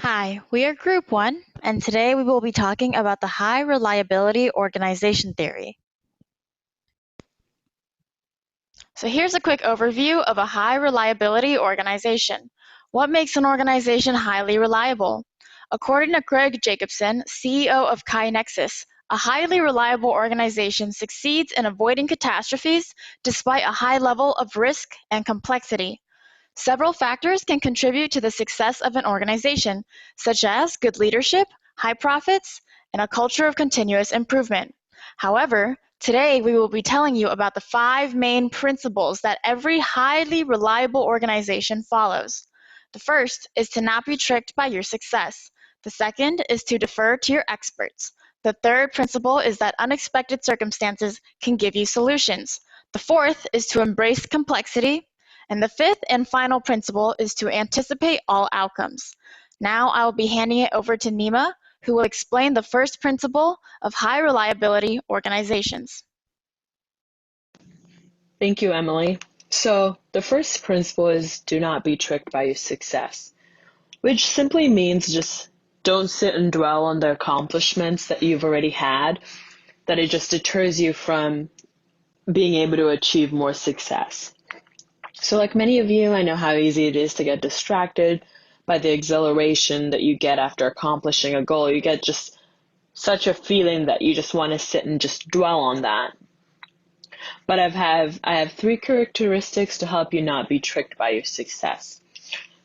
Hi, we are Group 1, and today we will be talking about the High Reliability Organization Theory. So here's a quick overview of a high reliability organization. What makes an organization highly reliable? According to Greg Jacobson, CEO of KaiNexus, a highly reliable organization succeeds in avoiding catastrophes despite a high level of risk and complexity. Several factors can contribute to the success of an organization, such as good leadership, high profits, and a culture of continuous improvement. However, today we will be telling you about the 5 main principles that every highly reliable organization follows. The first is to not be tricked by your success. The second is to defer to your experts. The third principle is that unexpected circumstances can give you solutions. The fourth is to embrace complexity. And the fifth and final principle is to anticipate all outcomes. Now I will be handing it over to Nima, who will explain the first principle of high reliability organizations. Thank you, Emily. So the first principle is do not be tricked by your success, which simply means just don't sit and dwell on the accomplishments that you've already had, that it just deters you from being able to achieve more success. So like many of you, I know how easy it is to get distracted by the exhilaration that you get after accomplishing a goal. You get just such a feeling that you just want to sit and just dwell on that. But I have 3 characteristics to help you not be tricked by your success.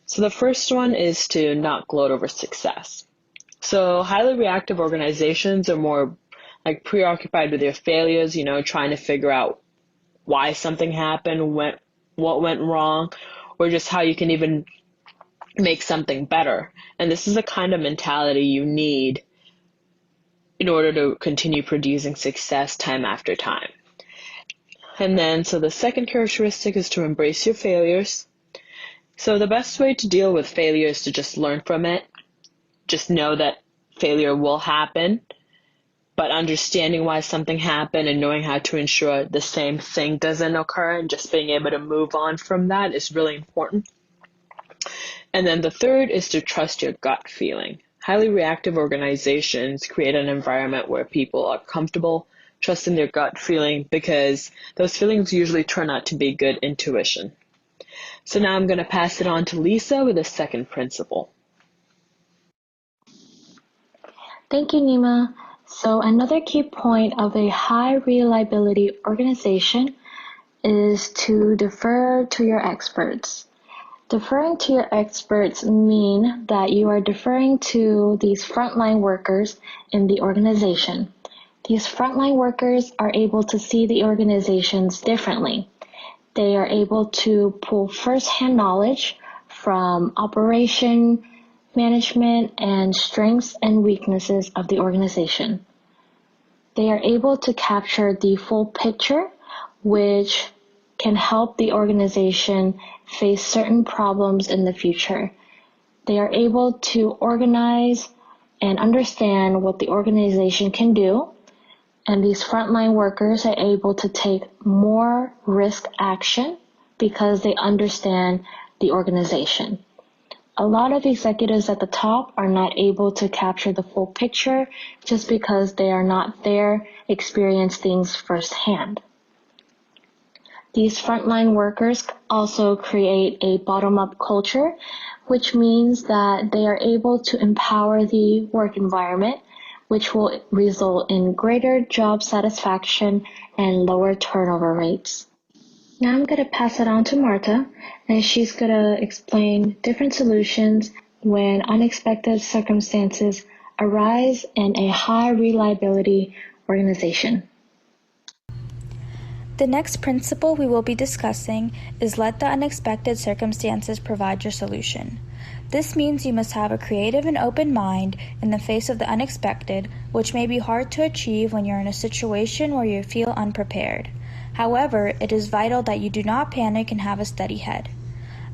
So the first one is to not gloat over success. So highly reactive organizations are more like preoccupied with their failures, trying to figure out why something happened, what went wrong, or just how you can even make something better. And this is the kind of mentality you need in order to continue producing success time after time. And then, so the second characteristic is to embrace your failures. So the best way to deal with failure is to just learn from it. Just know that failure will happen, but understanding why something happened and knowing how to ensure the same thing doesn't occur and just being able to move on from that is really important. And then the third is to trust your gut feeling. Highly reactive organizations create an environment where people are comfortable trusting their gut feeling because those feelings usually turn out to be good intuition. So now I'm going to pass it on to Lisa with the second principle. Thank you, Nima. So another key point of a high reliability organization is to defer to your experts. Deferring to your experts mean that you are deferring to these frontline workers in the organization. These frontline workers are able to see the organizations differently. They are able to pull firsthand knowledge from operation, management, and strengths and weaknesses of the organization. They are able to capture the full picture, which can help the organization face certain problems in the future. They are able to organize and understand what the organization can do, and these frontline workers are able to take more risk action because they understand the organization. A lot of executives at the top are not able to capture the full picture just because they are not there, experience things firsthand. These frontline workers also create a bottom-up culture, which means that they are able to empower the work environment, which will result in greater job satisfaction and lower turnover rates. Now I'm going to pass it on to Marta, and she's going to explain different solutions when unexpected circumstances arise in a high reliability organization. The next principle we will be discussing is let the unexpected circumstances provide your solution. This means you must have a creative and open mind in the face of the unexpected, which may be hard to achieve when you're in a situation where you feel unprepared. However, it is vital that you do not panic and have a steady head.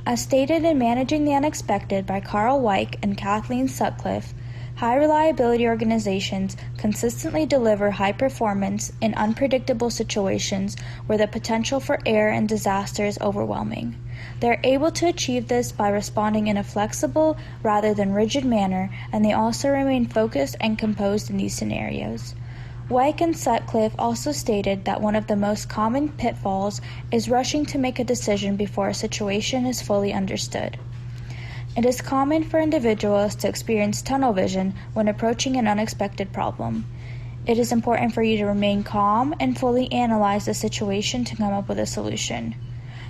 As stated in Managing the Unexpected by Carl Weick and Kathleen Sutcliffe, high reliability organizations consistently deliver high performance in unpredictable situations where the potential for error and disaster is overwhelming. They're able to achieve this by responding in a flexible rather than rigid manner, and they also remain focused and composed in these scenarios. Weick and Sutcliffe also stated that one of the most common pitfalls is rushing to make a decision before a situation is fully understood. It is common for individuals to experience tunnel vision when approaching an unexpected problem. It is important for you to remain calm and fully analyze the situation to come up with a solution.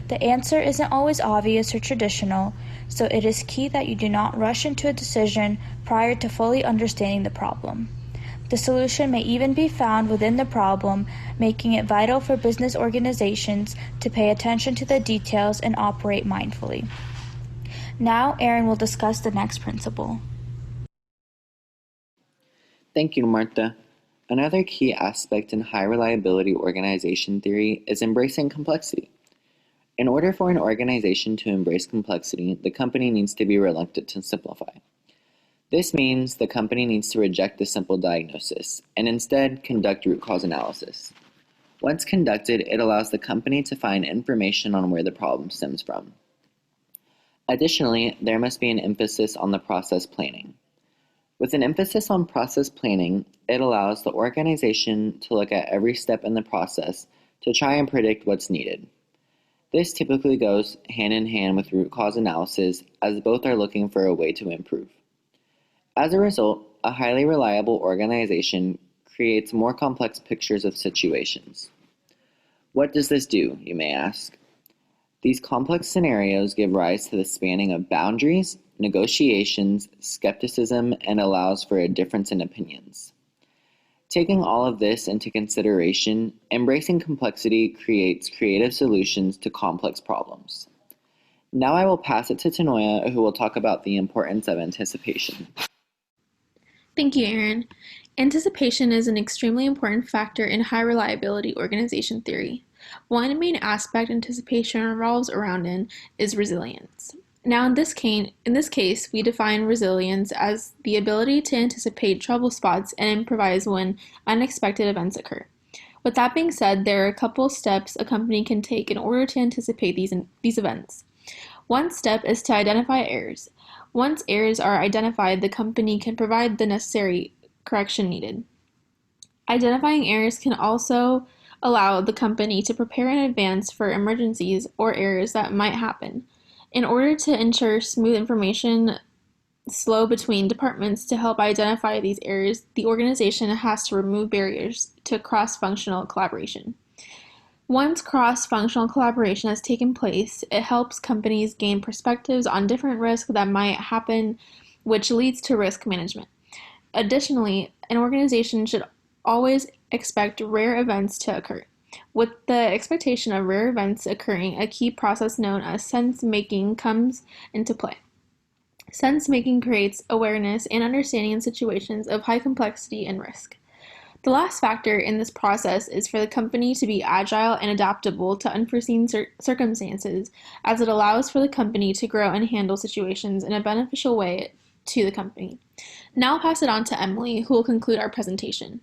The answer isn't always obvious or traditional, so it is key that you do not rush into a decision prior to fully understanding the problem. The solution may even be found within the problem, making it vital for business organizations to pay attention to the details and operate mindfully. Now, Aaron will discuss the next principle. Thank you, Martha. Another key aspect in high reliability organization theory is embracing complexity. In order for an organization to embrace complexity, the company needs to be reluctant to simplify. This means the company needs to reject the simple diagnosis and instead conduct root cause analysis. Once conducted, it allows the company to find information on where the problem stems from. Additionally, there must be an emphasis on the process planning. With an emphasis on process planning, it allows the organization to look at every step in the process to try and predict what's needed. This typically goes hand in hand with root cause analysis, as both are looking for a way to improve. As a result, a highly reliable organization creates more complex pictures of situations. What does this do, you may ask? These complex scenarios give rise to the spanning of boundaries, negotiations, skepticism, and allows for a difference in opinions. Taking all of this into consideration, embracing complexity creates creative solutions to complex problems. Now I will pass it to Tanoya, who will talk about the importance of anticipation. Thank you, Aaron. Anticipation is an extremely important factor in high reliability organization theory. One main aspect anticipation revolves around is resilience. Now, in this case, we define resilience as the ability to anticipate trouble spots and improvise when unexpected events occur. With that being said, there are a couple steps a company can take in order to anticipate these events. One step is to identify errors. Once errors are identified, the company can provide the necessary correction needed. Identifying errors can also allow the company to prepare in advance for emergencies or errors that might happen. In order to ensure smooth information flow between departments to help identify these errors, the organization has to remove barriers to cross-functional collaboration. Once cross-functional collaboration has taken place, it helps companies gain perspectives on different risks that might happen, which leads to risk management. Additionally, an organization should always expect rare events to occur. With the expectation of rare events occurring, a key process known as sense-making comes into play. Sense-making creates awareness and understanding in situations of high complexity and risk. The last factor in this process is for the company to be agile and adaptable to unforeseen circumstances, as it allows for the company to grow and handle situations in a beneficial way to the company. Now I'll pass it on to Emily, who will conclude our presentation.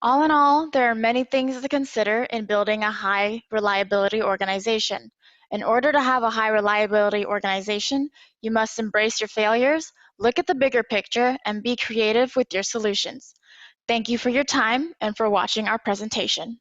All in all, there are many things to consider in building a high reliability organization. In order to have a high reliability organization, you must embrace your failures, look at the bigger picture, and be creative with your solutions. Thank you for your time and for watching our presentation.